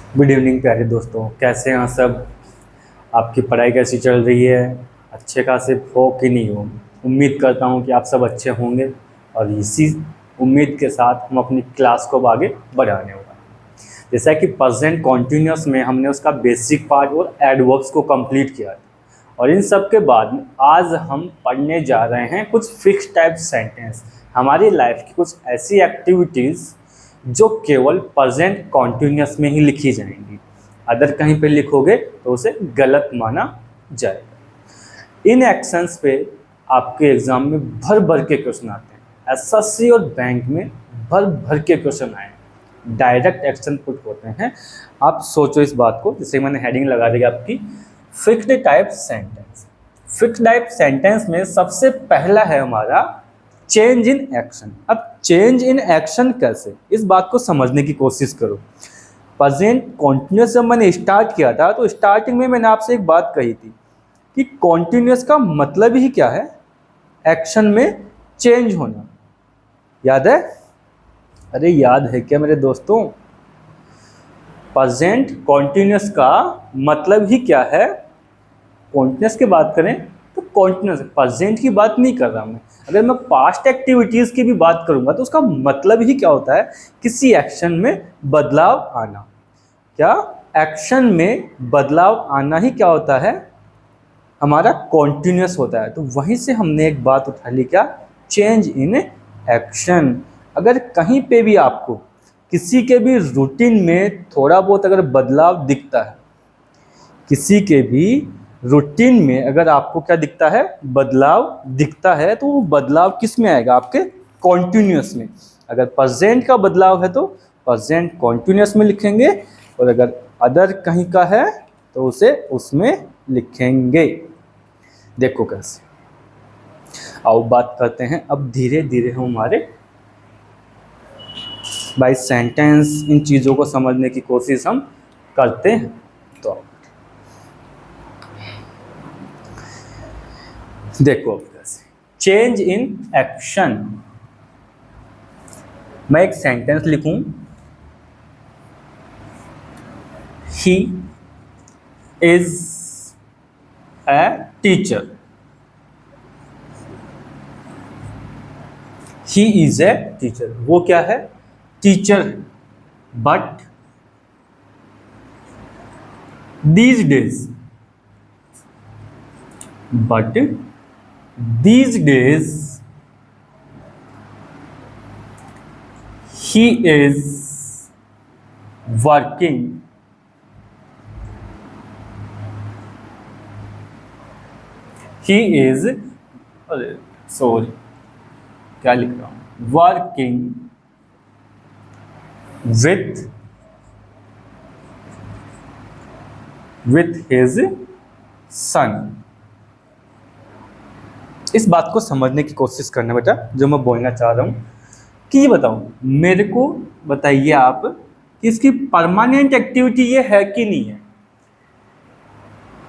Good evening प्यारे दोस्तों, कैसे हैं आप सब। आपकी पढ़ाई कैसी चल रही है। अच्छे खासे हो कि नहीं हो। उम्मीद करता हूं कि आप सब अच्छे होंगे और इसी उम्मीद के साथ हम अपनी क्लास को अब आगे बढ़ाने वाले हैं। जैसा कि प्रेजेंट कॉन्टिन्यूस में हमने उसका बेसिक पार्ट और एडवर्ब्स को कंप्लीट किया था और इन सब के बाद में आज हम पढ़ने जा रहे हैं कुछ फिक्स टाइप सेंटेंस। हमारी लाइफ की कुछ ऐसी एक्टिविटीज़ जो केवल प्रेजेंट कॉन्टिन्यूस में ही लिखी जाएंगी। अगर कहीं पे लिखोगे तो उसे गलत माना जाएगा। इन एक्शंस पे आपके एग्जाम में भर भर के क्वेश्चन आते हैं। एसएससी और बैंक में भर भर के क्वेश्चन आए, डायरेक्ट एक्शन पुट होते हैं। आप सोचो इस बात को, जैसे मैंने हेडिंग लगा दी आपकी fixed type sentence. Fixed type sentence में सबसे पहला है हमारा चेंज इन एक्शन। अब चेंज इन एक्शन कैसे, इस बात को समझने की कोशिश करो। प्रेजेंट कॉन्टिन्यूस जब मैंने स्टार्ट किया था तो स्टार्टिंग में मैंने आपसे एक बात कही थी कि कॉन्टिन्यूस का मतलब ही क्या है, एक्शन में चेंज होना। याद है? अरे याद है क्या मेरे दोस्तों? प्रेजेंट कॉन्टिन्यूस का मतलब ही क्या है। कॉन्टिन्यूस की बात करें तो कॉन्टिन्यूस, प्रेजेंट की बात नहीं कर रहा मैं। अगर मैं पास्ट एक्टिविटीज़ की भी बात करूंगा तो उसका मतलब ही क्या होता है, किसी एक्शन में बदलाव आना। क्या एक्शन में बदलाव आना ही क्या होता है, हमारा कॉन्टिन्यूस होता है। तो वहीं से हमने एक बात उठा ली, क्या, चेंज इन एक्शन। अगर कहीं पे भी आपको किसी के भी रूटीन में थोड़ा बहुत अगर बदलाव दिखता है, किसी के भी रूटीन में अगर आपको क्या दिखता है, बदलाव दिखता है, तो वो बदलाव किस में आएगा, आपके कॉन्टिन्यूस में। अगर प्रेजेंट का बदलाव है तो प्रेजेंट कॉन्टिन्यूस में लिखेंगे और अगर अदर कहीं का है तो उसे उसमें लिखेंगे। देखो कैसे। आओ बात करते हैं अब धीरे धीरे हम हमारे बाय सेंटेंस इन चीज़ों को समझने की कोशिश हम करते हैं। तो देखो कैसे चेंज इन एक्शन। मैं एक सेंटेंस लिखूं, he is a teacher. He is a teacher, वो क्या है, teacher. But these days, but these days he is working he is sorry क्या लिख रहा हूं, वर्किंग with his son। इस बात को समझने की कोशिश करना बेटा, जो मैं बोलना चाह रहा हूं कि ये बताओ मेरे को, बताइए आप कि इसकी परमानेंट एक्टिविटी ये है कि नहीं है।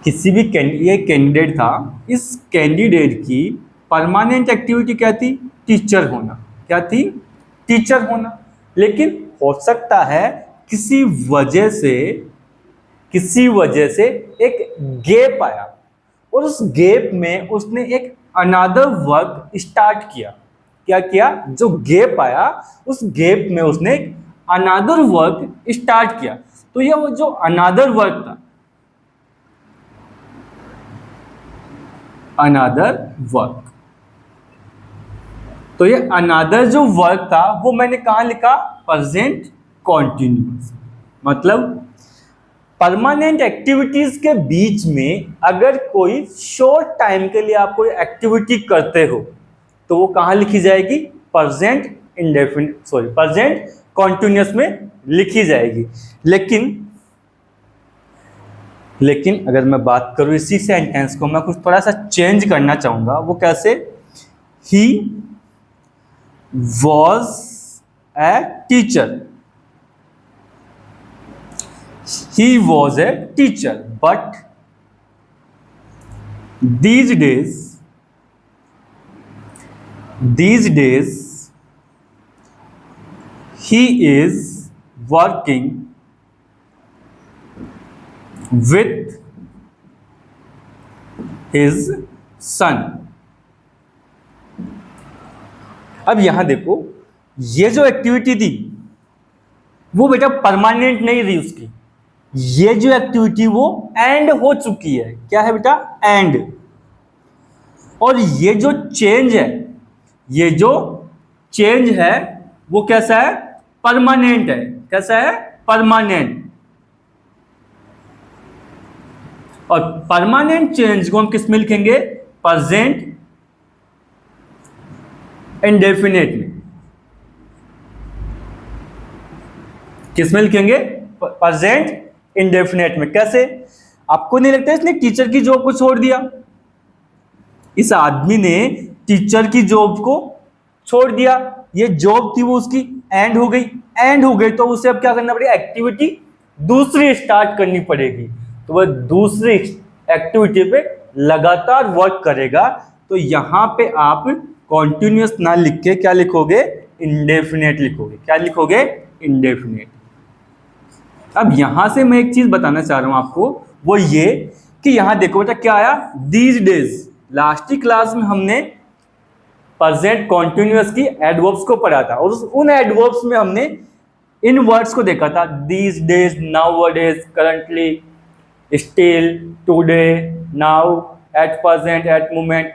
किसी भी ये कैंडिडेट था, इस कैंडिडेट की परमानेंट एक्टिविटी क्या थी, टीचर होना। क्या थी, टीचर होना। लेकिन हो सकता है किसी वजह से एक गैप आया और उस गैप में उसने एक अनदर वर्क स्टार्ट किया। क्या किया, जो गैप आया उस गैप में उसने एक अनदर वर्क स्टार्ट किया। तो यह वो जो अनदर वर्क था, अनदर वर्क, तो ये अनदर जो वर्क था वो मैंने कहा लिखा, प्रेजेंट कॉन्टिन्यूस। मतलब परमानेंट एक्टिविटीज के बीच में अगर कोई शॉर्ट टाइम के लिए आप कोई एक्टिविटी करते हो तो वो कहाँ लिखी जाएगी, present indefinite, sorry present continuous में लिखी जाएगी। लेकिन अगर मैं बात करूं इसी सेंटेंस को मैं कुछ थोड़ा सा चेंज करना चाहूंगा। वो कैसे, he was a teacher, he was a teacher, but these days he is working with his son. अब यहां देखो, ये जो एक्टिविटी थी वो बेटा परमानेंट नहीं रही उसकी, ये जो एक्टिविटी वो एंड हो चुकी है। क्या है बेटा? एंड। और ये जो चेंज है, ये जो चेंज है वो कैसा है? परमानेंट है। कैसा है? परमानेंट। और परमानेंट चेंज को हम किस में लिखेंगे? प्रेजेंट इंडेफिनेट में। किस में लिखेंगे? प्रेजेंट इंडेफिनेट में। कैसे? आपको नहीं लगता इसने टीचर की जॉब को छोड़ दिया? इस आदमी ने टीचर की जॉब को छोड़ दिया, ये जॉब थी वो उसकी एंड हो गई। एंड हो गई तो उसे अब क्या करना पड़ेगा? एक्टिविटी दूसरी स्टार्ट करनी पड़ेगी। तो वह दूसरी एक्टिविटी पे लगातार वर्क करेगा। तो यहां पे आप कॉन्टिन्यूअस ना लिख के क्या लिखोगे? इंडेफिनेट लिखोगे। क्या लिखोगे? इंडेफिनेट। अब यहां से मैं एक चीज बताना चाह रहा हूं आपको, वो ये कि यहां देखो बेटा क्या आया? These days. लास्ट क्लास में हमने प्रेजेंट कॉन्टिन्यूअस की एडवर्ब्स को पढ़ा था और उन एडवर्ब्स में हमने इन वर्ड्स को देखा था। These days, nowadays, currently, still, today, now, at present, at moment,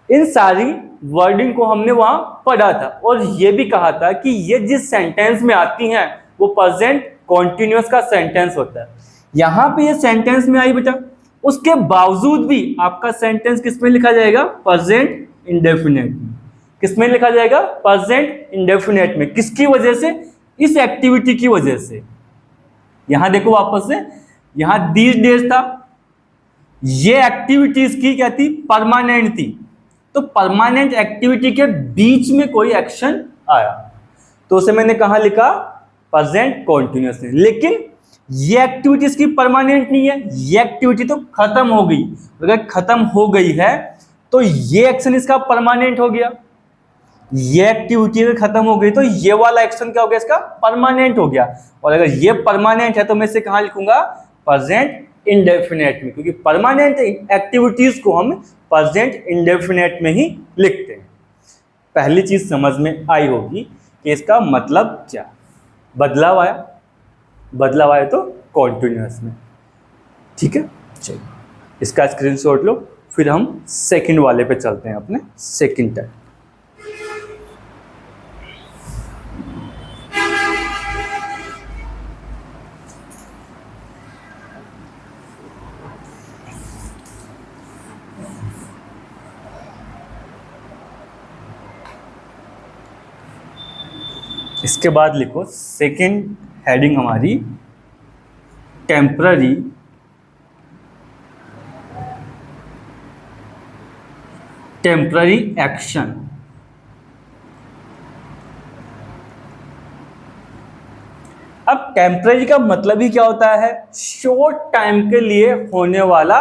इन सारी वर्डिंग को हमने वहां पढ़ा था। और ये भी कहा था कि ये जिस सेंटेंस में आती हैं वो प्रेजेंट कॉन्टिन्यूअस का सेंटेंस होता है। यहां पे ये सेंटेंस में आई बेटा, उसके बावजूद भी आपका सेंटेंस किस में लिखा जाएगा? प्रेजेंट इंडेफिनेट में। किस में लिखा जाएगा? प्रेजेंट इंडेफिनेट में। किसकी वजह से? इस एक्टिविटी की वजह से। यहां देखो वापस से, यहां दीज डेज था, ये एक्टिविटीज की क्या थी? परमानेंट थी। तो परमानेंट एक्टिविटी के बीच में कोई एक्शन आया तो उसे मैंने कहां लिखा? प्रेजेंट कॉन्टिन्यूअस में। लेकिन ये एक्टिविटीज की परमानेंट नहीं है, ये एक्टिविटी तो खत्म हो गई। अगर खत्म हो गई है तो ये एक्शन इसका परमानेंट हो गया। ये एक्टिविटी अगर खत्म हो गई तो ये वाला एक्शन क्या हो गया? इसका परमानेंट हो गया। और अगर ये परमानेंट है तो मैं इसे कहां लिखूंगा? प्रेजेंट इंडेफिनेट में, क्योंकि परमानेंट एक्टिविटीज को हम प्रेजेंट इंडेफिनेट में ही लिखते हैं। पहली चीज समझ में आई होगी कि इसका मतलब क्या। बदलाव आया, बदलाव आया तो कॉन्टिन्यूअस में। ठीक है, चलिए इसका स्क्रीनशॉट लो, फिर हम सेकंड वाले पे चलते हैं, अपने सेकंड टाइप। इसके बाद लिखो सेकंड हेडिंग हमारी टेम्पररी एक्शन। अब टेम्पररी का मतलब ही क्या होता है? शॉर्ट टाइम के लिए होने वाला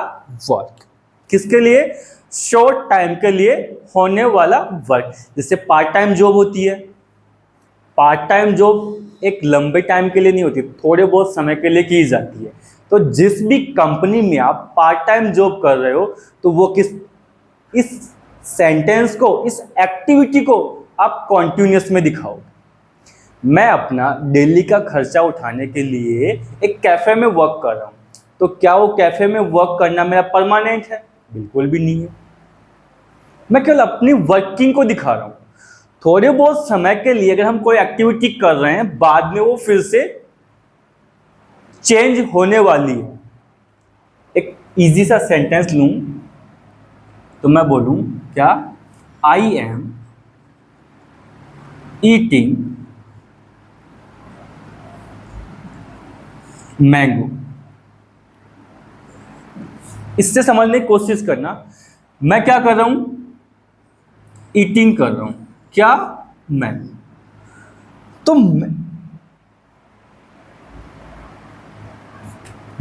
वर्क। किसके लिए? शॉर्ट टाइम के लिए होने वाला वर्क। जैसे पार्ट टाइम जॉब होती है, पार्ट टाइम जॉब एक लंबे टाइम के लिए नहीं होती, थोड़े बहुत समय के लिए की जाती है। तो जिस भी कंपनी में आप पार्ट टाइम जॉब कर रहे हो तो वो इस सेंटेंस को, इस एक्टिविटी को आप कॉन्टिन्यूअस में दिखाओ। मैं अपना डेली का खर्चा उठाने के लिए एक कैफे में वर्क कर रहा हूँ, तो क्या वो कैफे में वर्क करना मेरा परमानेंट है? बिल्कुल भी नहीं है। मैं केवल अपनी वर्किंग को दिखा रहा हूँ। थोड़े बहुत समय के लिए अगर हम कोई एक्टिविटी कर रहे हैं, बाद में वो फिर से चेंज होने वाली है। एक इजी सा सेंटेंस लूं तो मैं बोलूं क्या? I am eating mango. इससे समझने की कोशिश करना, मैं क्या कर रहा हूं? ईटिंग कर रहा हूं। क्या? मैंगो। तो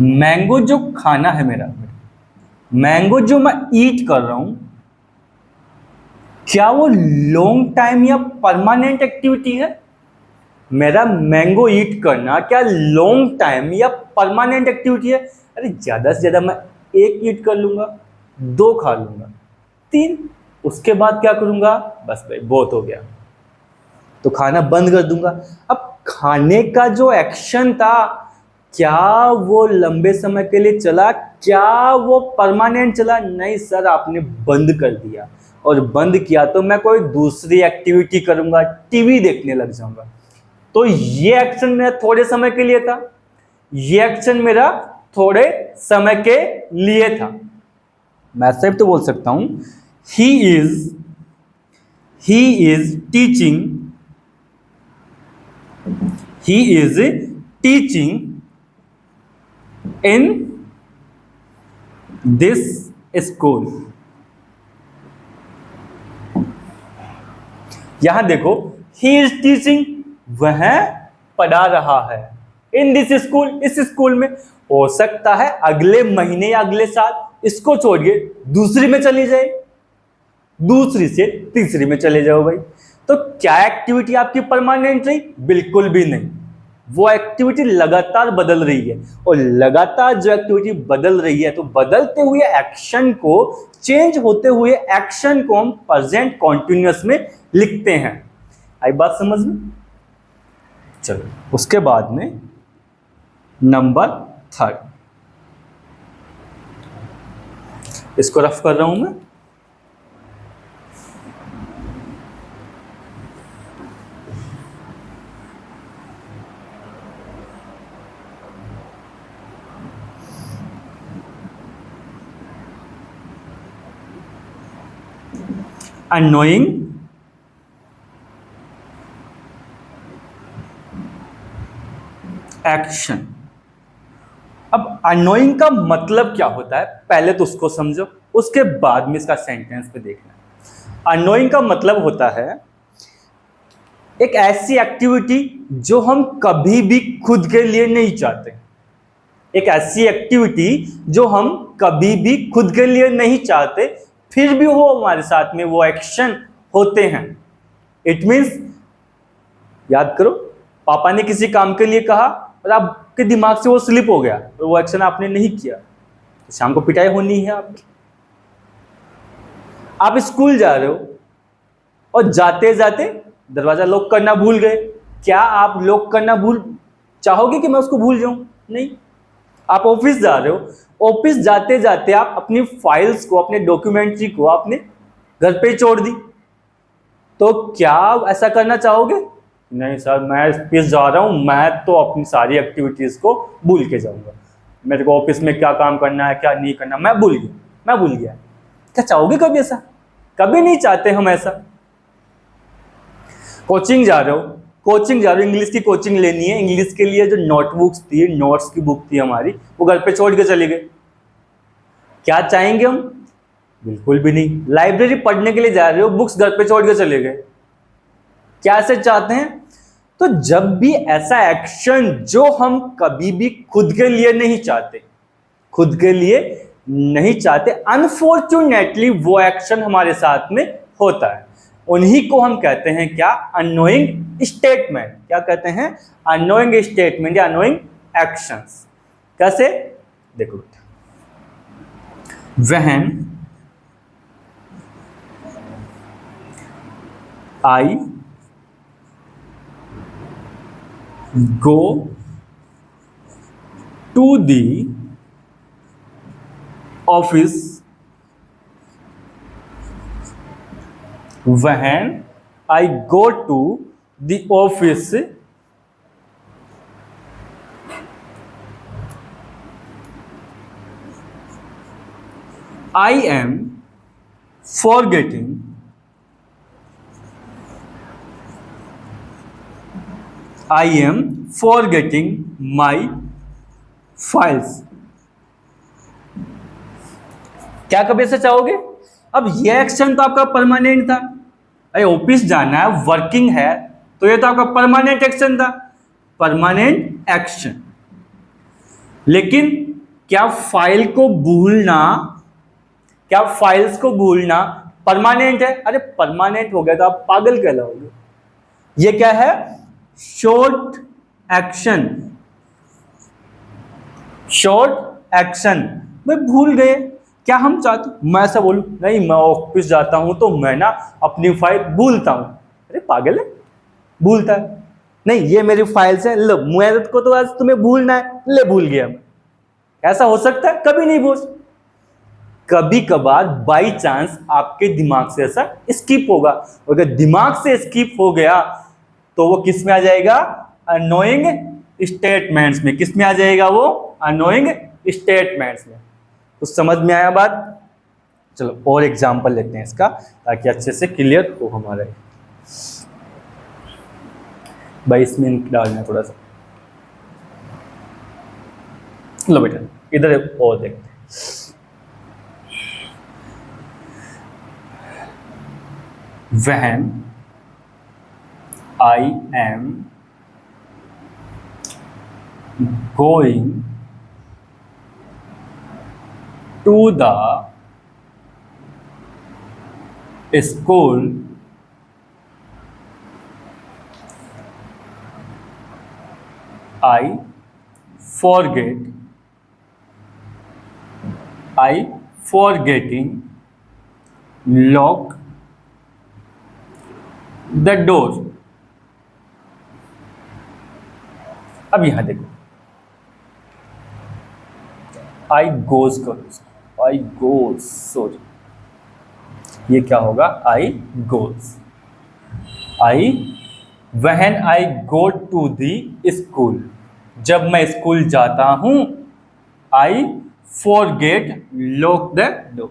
मैंगो जो खाना है मेरा, मैंगो जो मैं ईट कर रहा हूं, क्या वो लॉन्ग टाइम या परमानेंट एक्टिविटी है? मेरा मैंगो ईट करना क्या लॉन्ग टाइम या परमानेंट एक्टिविटी है? अरे ज़्यादा से ज़्यादा मैं 1 ईट कर लूँगा, 2 खा लूँगा, 3, उसके बाद क्या करूँगा? बस भाई बहुत हो गया, तो खाना बंद कर दूंगा। अब खाने का जो एक्शन था, क्या वो लंबे समय के लिए चला? क्या वो परमानेंट चला? नहीं सर, आपने बंद कर दिया। और बंद किया तो मैं कोई दूसरी एक्टिविटी करूंगा, टीवी देखने लग जाऊंगा। तो ये एक्शन मेरा थोड़े समय के लिए था, ये एक्शन मेरा थोड़े समय के लिए था। मैं सिर्फ तो बोल सकता हूं he is teaching in this school। यहां देखो, he is teaching, वह पढ़ा रहा है। in this school, इस स्कूल में। हो सकता है अगले महीने या अगले साल इसको छोड़ के दूसरी में चली जाए, दूसरी से तीसरी में चले जाओ भाई। तो क्या एक्टिविटी आपकी परमानेंट रही? बिल्कुल भी नहीं। वो एक्टिविटी लगातार बदल रही है, और लगातार जो एक्टिविटी बदल रही है, तो बदलते हुए एक्शन को, चेंज होते हुए एक्शन को हम प्रेजेंट कॉन्टिन्यूअस में लिखते हैं। आई बात समझ में? चलो, उसके बाद में नंबर 3, इसको रफ कर रहा हूं मैं। annoying action. अब annoying का मतलब क्या होता है, पहले तो उसको समझो, उसके बाद में इसका सेंटेंस पे देखना। annoying का मतलब होता है एक ऐसी एक्टिविटी जो हम कभी भी खुद के लिए नहीं चाहते। एक ऐसी एक्टिविटी जो हम कभी भी खुद के लिए नहीं चाहते, फिर भी वो हमारे साथ में वो एक्शन होते हैं। इट मीन्स, याद करो, पापा ने किसी काम के लिए कहा और आपके दिमाग से वो स्लिप हो गया और वो एक्शन आपने नहीं किया, तो शाम को पिटाई होनी है आपकी। आप स्कूल जा रहे हो और जाते जाते दरवाजा लॉक करना भूल गए। क्या आप लॉक करना चाहोगे कि मैं उसको भूल जाऊं? नहीं। आप ऑफिस जा रहे हो, ऑफिस जाते जाते आप अपनी फाइल्स को, अपने डॉक्यूमेंट्री को आपने घर पे छोड़ दी, तो क्या ऐसा करना चाहोगे? नहीं सर, मैं ऑफिस जा रहा हूं, मैं तो अपनी सारी एक्टिविटीज को भूल के जाऊंगा। मेरे को ऑफिस में क्या काम करना है, क्या नहीं करना, मैं भूल गया। क्या चाहोगे कभी ऐसा? कभी नहीं चाहते हम ऐसा। कोचिंग जा रहे हो, इंग्लिश की कोचिंग लेनी है, इंग्लिश के लिए जो नोटबुक्स थी, नोट्स की बुक थी हमारी, वो घर पे छोड़ के चले गए। क्या चाहेंगे हम? बिल्कुल भी नहीं। लाइब्रेरी पढ़ने के लिए जा रहे हो, बुक्स घर पे छोड़ के चले गए। क्या ऐसे चाहते हैं? तो जब भी ऐसा एक्शन जो हम कभी भी खुद के लिए नहीं चाहते, अनफॉर्चुनेटली वो एक्शन हमारे साथ में होता है, उन्हीं को हम कहते हैं क्या? Annoying statement. क्या कहते हैं? अनोइंग स्टेटमेंट या अनोइंग एक्शंस। कैसे? देखो बेटा, when I go to the office, when I go to the office, I am forgetting my files। क्या कभी ऐसा चाहोगे? अब ये एक्शन तो आपका परमानेंट था। अरे ऑफिस जाना है, वर्किंग है, तो ये तो आपका परमानेंट एक्शन था, परमानेंट एक्शन। लेकिन क्या फाइल्स को भूलना परमानेंट है? अरे परमानेंट हो गया तो आप पागल कहलाओगे। ये क्या है? Short action, short action. भाई भूल गए, क्या हम चाहते, मैं ऐसा बोलूं नहीं मैं ऑफिस जाता हूं तो मैं ना अपनी फाइल भूलता हूं। अरे पागल है, भूलता है नहीं, ये मेरी फाइल्स है, लो मेरे को तो आज तुम्हें भूलना है, ले भूल गया मैं। ऐसा हो सकता है? कभी नहीं भूल। कभी कभार बाई चांस आपके दिमाग से ऐसा स्किप होगा, अगर दिमाग से स्किप हो गया तो वो किस में आ जाएगा? अनोइंग स्टेटमेंट्स में। किस में आ जाएगा वो? अनोइंग स्टेटमेंट्स में। तो समझ में आया बात? चलो और एग्जांपल लेते हैं इसका, ताकि अच्छे से क्लियर हो हमारा। भाई इसमें डालना है थोड़ा सा, लो बेटा इधर और देखते हैं। When I am going to the school, I forgetting lock the door। अब यहां देखो, I goes करो, I goes, सॉरी ये क्या होगा? I goes, when I go to the school, जब मैं स्कूल जाता हूं, I forget lock the door।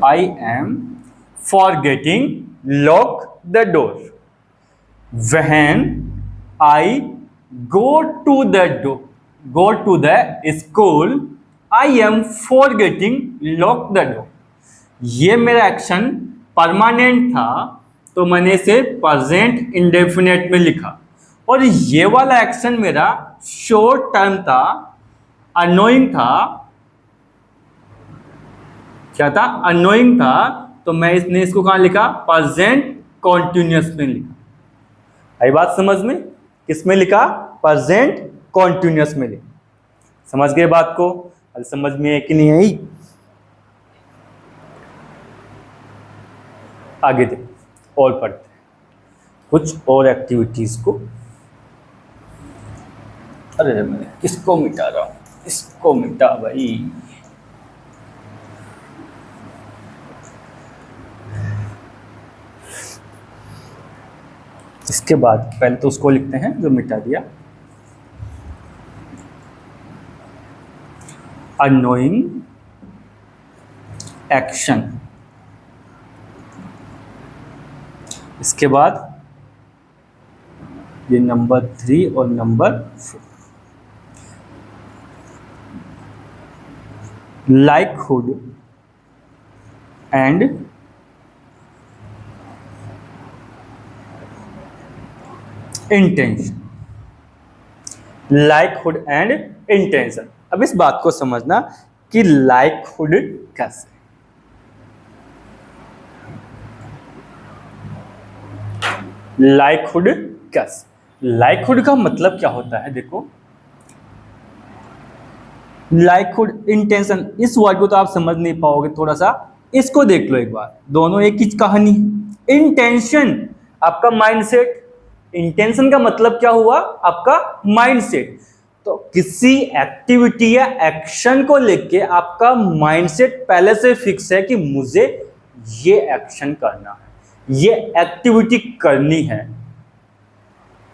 I am forgetting lock the door। When I go to the school, I am forgetting lock the door। ये मेरा action permanent था तो मैंने इसे प्रेजेंट इंडेफिनेट में लिखा, और ये वाला एक्शन मेरा शॉर्ट टर्म था, अनोइंग था। क्या था? अनोइंग था, तो मैं इसको कहां लिखा? प्रेजेंट कॉन्टिन्यूअस में लिखा। आई बात समझ में? किस में लिखा? प्रेजेंट कॉन्टिन्यूअस में लिखा। समझ गए बात को? अरे समझ में है कि नहीं आई? आगे देखो और पढ़ते हैं कुछ और एक्टिविटीज को। अरे मैं किसको मिटा रहा हूं? इसको मिटा भाई। इसके बाद पहले तो उसको लिखते हैं जो मिटा दिया। Annoying action. इसके बाद ये नंबर 3 और number 4। Likelihood and intention. Likelihood and intention. अब इस बात को समझना कि लाइकहुड कैसे। लाइकहुड कैसे? लाइकहुड का मतलब क्या होता है? देखो, लाइकहुड, इंटेंशन, इस वर्ड को तो आप समझ नहीं पाओगे, थोड़ा सा इसको देख लो एक बार, दोनों एक ही कहानी। इंटेंशन आपका माइंडसेट, इंटेंशन का मतलब क्या हुआ? आपका माइंडसेट। तो किसी एक्टिविटी या एक्शन को लेके आपका माइंडसेट पहले से फिक्स है कि मुझे ये एक्शन करना है, ये एक्टिविटी करनी है।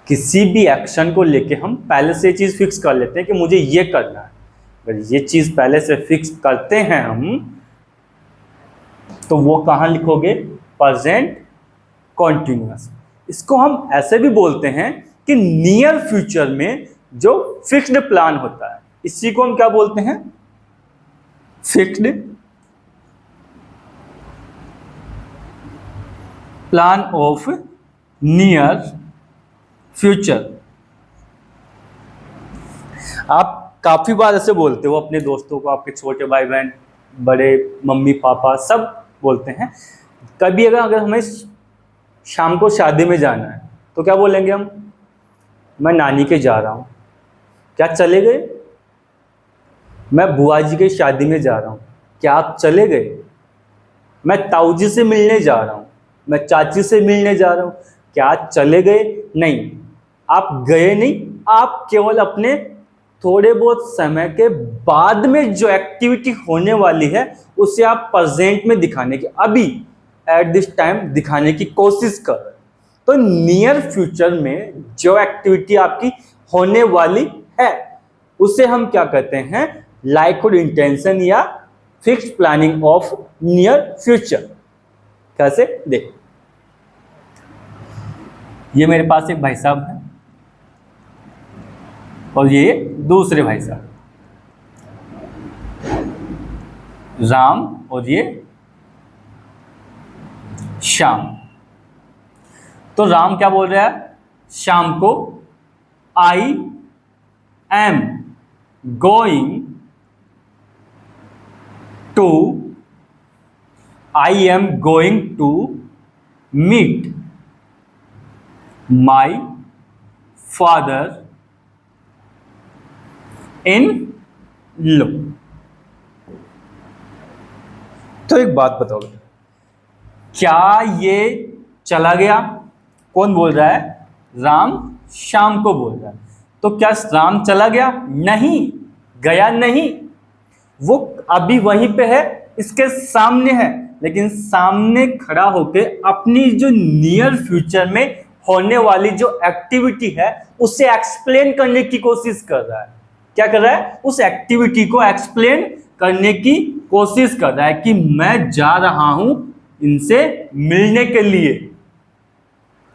किसी भी एक्शन को लेके हम पहले से चीज फिक्स कर लेते हैं कि मुझे ये करना है। अगर ये चीज पहले से फिक्स करते हैं हम, तो वो कहां लिखोगे? Present continuous. इसको हम ऐसे भी बोलते हैं कि नियर फ्यूचर में जो फिक्स्ड प्लान होता है, इसी को हम क्या बोलते हैं? Fixed plan of near future. आप काफी बार ऐसे बोलते हो अपने दोस्तों को, आपके छोटे भाई बहन, बड़े मम्मी पापा सब बोलते हैं। कभी अगर हमें शाम को शादी में जाना है, तो क्या बोलेंगे हम? मैं नानी के जा रहा हूँ। क्या चले गए? मैं बुआ जी की शादी में जा रहा हूँ। क्या आप चले गए? मैं ताऊ जी से मिलने जा रहा हूँ, मैं चाची से मिलने जा रहा हूँ। क्या आप चले गए? नहीं, आप गए नहीं, आप केवल अपने थोड़े बहुत समय के बाद में जो एक्टिविटी होने वाली है उसे आप प्रेजेंट में दिखाने की, अभी एट दिस टाइम दिखाने की कोशिश कर। तो नियर फ्यूचर में जो एक्टिविटी आपकी होने वाली है उसे हम क्या कहते हैं? लाइक्ड इंटेंशन या fix planning of near future. कैसे? देख, ये मेरे पास एक भाई साहब है और ये दूसरे भाई साहब, राम और ये श्याम। तो राम क्या बोल रहा है श्याम को? I am going to meet my father in law. तो एक बात बताओ, क्या ये चला गया? कौन बोल रहा है? राम श्याम को बोल रहा है। तो क्या राम चला गया? नहीं, गया नहीं, वो अभी वहीं पे है, इसके सामने है, लेकिन सामने खड़ा होके अपनी जो नियर फ्यूचर में होने वाली जो एक्टिविटी है उसे एक्सप्लेन करने की कोशिश कर रहा है। क्या कर रहा है? उस एक्टिविटी को एक्सप्लेन करने की कोशिश कर रहा है कि मैं जा रहा हूं इनसे मिलने के लिए।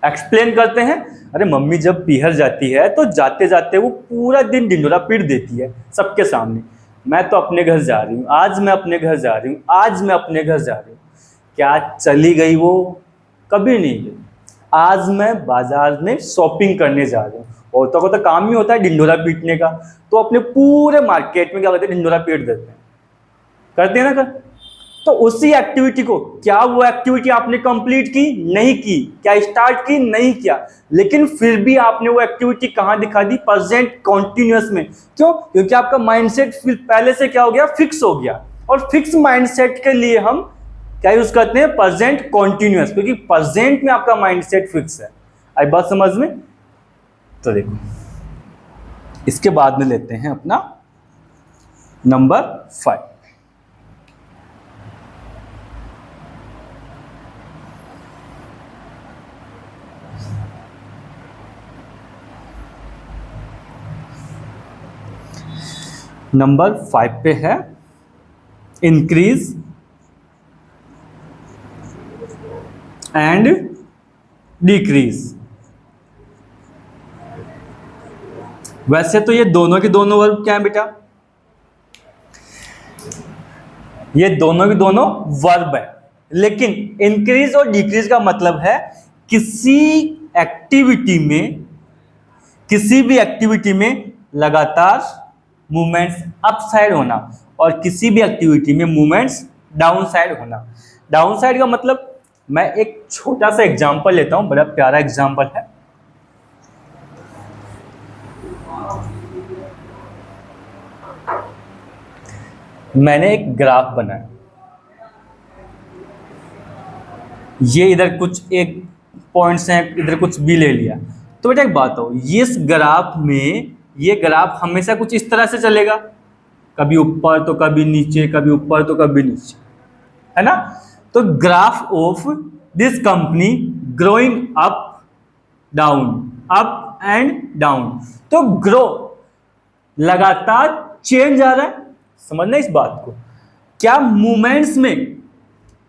एक्सप्लेन करते हैं, अरे मम्मी जब पीहर जाती है तो जाते जाते वो पूरा दिन ढिंढोरा पीट देती है सबके सामने, मैं तो अपने घर जा रही हूँ, आज मैं अपने घर जा रही हूँ, आज मैं अपने घर जा रही हूँ। क्या चली गई वो? कभी नहीं गई। आज मैं बाजार में शॉपिंग करने जा रही हूँ। औरतों को तो काम ही होता है ढिंढोरा पीटने का, तो अपने पूरे मार्केट में क्या करते हैं? ढिंढोरा पीट देते हैं, करते हैं ना कर। तो उसी एक्टिविटी को, क्या वो एक्टिविटी आपने कंप्लीट की? नहीं की। क्या स्टार्ट की? नहीं किया। लेकिन फिर भी आपने वो एक्टिविटी कहां दिखा दी? प्रेजेंट कॉन्टिन्यूअस में। क्यों? क्योंकि आपका माइंडसेट पहले से क्या हो गया? फिक्स हो गया। और फिक्स माइंडसेट के लिए हम क्या यूज करते हैं? प्रेजेंट कॉन्टिन्यूअस, क्योंकि प्रेजेंट में आपका माइंडसेट फिक्स है। आई बात समझ में? तो देखो, इसके बाद में लेते हैं अपना नंबर 5। नंबर 5 पे है इंक्रीज एंड डिक्रीज। वैसे तो ये दोनों के दोनों वर्ब क्या है बेटा? ये दोनों के दोनों वर्ब है, लेकिन इंक्रीज और डिक्रीज का मतलब है किसी एक्टिविटी में, किसी भी एक्टिविटी में लगातार मूवमेंट्स अप साइड होना और किसी भी एक्टिविटी में मूवमेंट्स डाउन साइड होना। डाउन साइड का मतलब, मैं एक छोटा सा एग्जांपल लेता हूं, बड़ा प्यारा एग्जांपल है। मैंने एक ग्राफ बनाया, ये इधर कुछ एक पॉइंट्स हैं, इधर कुछ भी ले लिया। तो बेटा एक बात हो, ये इस ग्राफ में, ये ग्राफ हमेशा कुछ इस तरह से चलेगा, कभी ऊपर तो कभी नीचे, कभी ऊपर तो कभी नीचे, है ना? तो graph of this company growing up down, up and down. तो ग्रो लगातार चेंज आ रहा है, समझना इस बात को। क्या मूवमेंट्स में,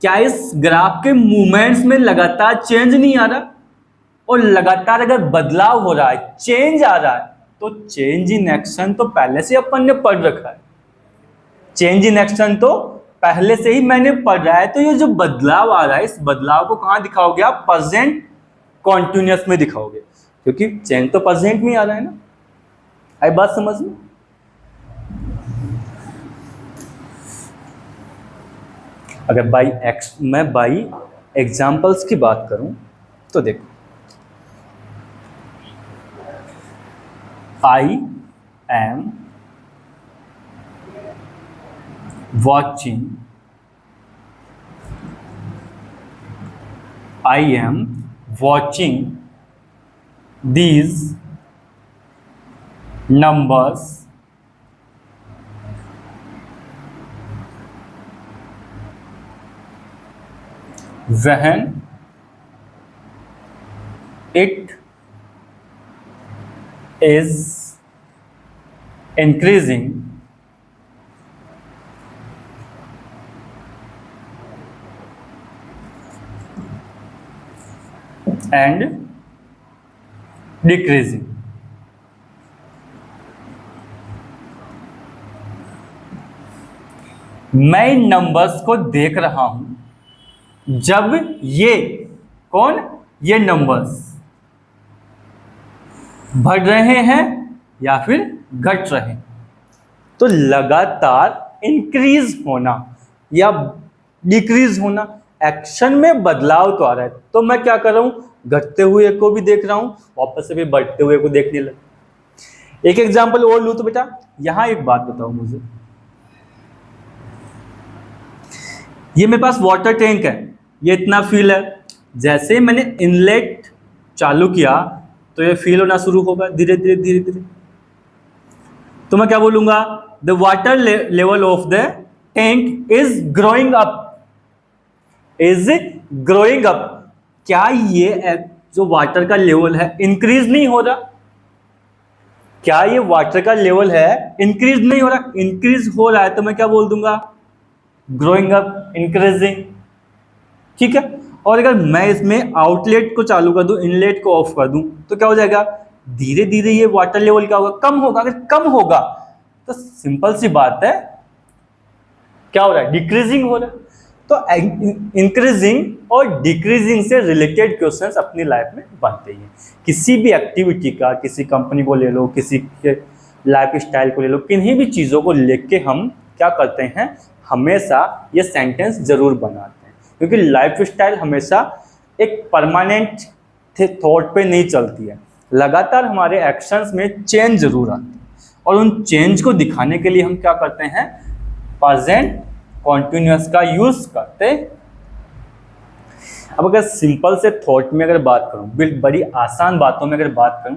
क्या इस ग्राफ के मूवमेंट्स में लगातार चेंज नहीं आ रहा? और लगातार अगर बदलाव हो रहा है, चेंज आ रहा है, तो चेंज इन एक्शन तो पहले से अपन ने पढ़ रखा है। चेंज इन एक्शन तो पहले से ही मैंने पढ़ रहा है। तो ये जो बदलाव आ रहा है, इस बदलाव को कहां दिखाओगे आप? प्रेजेंट कॉन्टिन्यूअस में दिखाओगे, क्योंकि चेंज तो प्रेजेंट में आ रहा है ना। आई बात समझ में? अगर मैं बाई एग्जाम्पल्स की बात करूं, तो देखो, I am watching, I am watching these numbers when it is increasing and decreasing. मैं इन नंबर्स को देख रहा हूं जब ये ये नंबर्स बढ़ रहे हैं या फिर घट रहे हैं। तो लगातार इंक्रीज होना या डिक्रीज होना, एक्शन में बदलाव तो आ रहा है। तो मैं क्या कर रहा हूं, घटते हुए को भी देख रहा हूं, वापस से भी बढ़ते हुए को देखने लगा। एक एग्जांपल और लूं तो बेटा, यहां एक बात बताओ मुझे, ये मेरे पास वाटर टैंक है, ये इतना फिल है। जैसे ही मैंने इनलेट चालू किया तो ये फिल होना शुरू होगा धीरे धीरे धीरे धीरे। तो मैं क्या बोलूंगा, the water level of the tank is growing up, is growing up. क्या ये जो वाटर का लेवल है इंक्रीज नहीं हो रहा? क्या ये वाटर का लेवल है इंक्रीज नहीं हो रहा? इंक्रीज हो रहा है तो मैं क्या बोल दूंगा, ग्रोइंग अप, इंक्रीजिंग। ठीक है। और अगर मैं इसमें आउटलेट को चालू कर दूं, इनलेट को ऑफ कर दूं, तो क्या हो जाएगा, धीरे धीरे ये वाटर लेवल क्या होगा, कम होगा। अगर कम होगा तो सिंपल सी बात है, क्या हो रहा है, डिक्रीजिंग हो रहा है। तो इंक्रीजिंग और डिक्रीजिंग से रिलेटेड क्वेश्चंस अपनी लाइफ में बनते ही हैं। किसी भी एक्टिविटी का, किसी कंपनी को ले लो, किसी के लाइफ स्टाइल को ले लो, किन्हीं भी चीज़ों को लेके हम क्या करते हैं, हमेशा ये सेंटेंस जरूर बनाते हैं। क्योंकि लाइफ स्टाइल हमेशा एक परमानेंट थॉट पे नहीं चलती है, लगातार हमारे एक्शंस में चेंज जरूर आती है। और उन चेंज को दिखाने के लिए हम क्या करते हैं, प्रेजेंट कॉन्टिन्यूअस का यूज करते। अब अगर सिंपल से थॉट में अगर बात करूं, बड़ी आसान बातों में अगर बात करूं,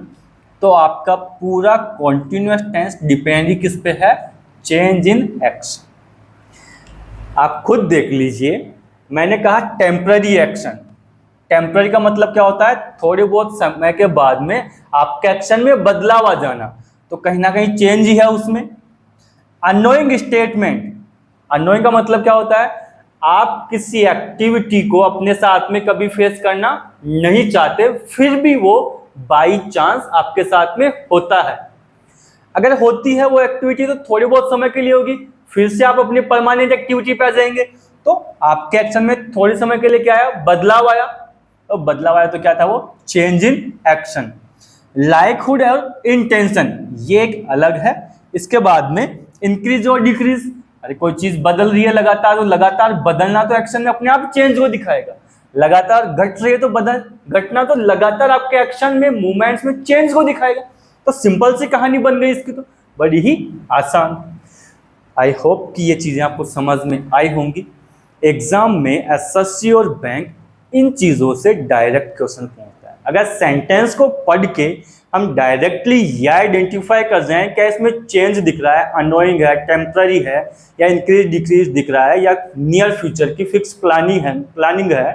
तो आपका पूरा कॉन्टिन्यूअस टेंस डिपेंड ही किस पे है, चेंज इन एक्शन। आप खुद देख लीजिए, मैंने कहा टेम्पररी एक्शन। टेम्पररी का मतलब क्या होता है, थोड़े बहुत समय के बाद में आपके एक्शन में बदलाव आ जाना, तो कहीं ना कहीं चेंज ही है उसमें। अननोइंग स्टेटमेंट, अननोइंग का मतलब क्या होता है, आप किसी एक्टिविटी को अपने साथ में कभी फेस करना नहीं चाहते, फिर भी वो बाई चांस आपके साथ में होता है। अगर होती है वो एक्टिविटी तो थोड़ी बहुत समय के लिए होगी, फिर से आप अपनी परमानेंट एक्टिविटी पे आ जाएंगे। तो आपके एक्शन में थोड़े समय के लिए क्या आया, बदलाव आया। तो बदलाव आया तो क्या था वो, चेंज इन एक्शन। लाइकहुड और इंटेंशन ये एक अलग है। इसके बाद में इंक्रीज और डिक्रीज, अरे कोई चीज बदल रही है लगातार, तो लगातार बदलना तो एक्शन में अपने आप चेंज को दिखाएगा। लगातार घट रही है तो घटना तो लगातार आपके एक्शन में, मूवमेंट्स में चेंज को दिखाएगा। तो सिंपल सी कहानी बन गई इसकी, तो बड़ी ही आसान। आई होप कि ये चीजें आपको समझ में आई होंगी। एग्जाम में एसएससी और बैंक इन चीजों से डायरेक्ट क्वेश्चन पूछता है। अगर सेंटेंस को पढ़ के हम डायरेक्टली यह आइडेंटिफाई कर जाएं क्या इसमें चेंज दिख रहा है, अनोइंग है, टेम्पररी है, या इंक्रीज डिक्रीज दिख रहा है, या नियर फ्यूचर की फिक्स प्लानिंग है,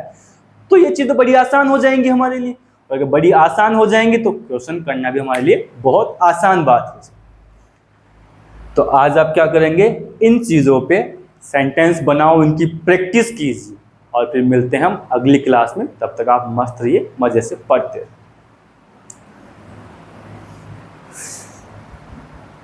तो ये चीज़ तो बड़ी आसान हो जाएंगी हमारे लिए। और अगर बड़ी आसान हो जाएंगी तो क्वेश्चन करना भी हमारे लिए बहुत आसान बात हो जाएगी। तो आज आप क्या करेंगे, इन चीज़ों पे सेंटेंस बनाओ, इनकी प्रैक्टिस कीजिए, और फिर मिलते हैं हम अगली क्लास में। तब तक आप मस्त रहिए, मज़े से पढ़ते रहिए।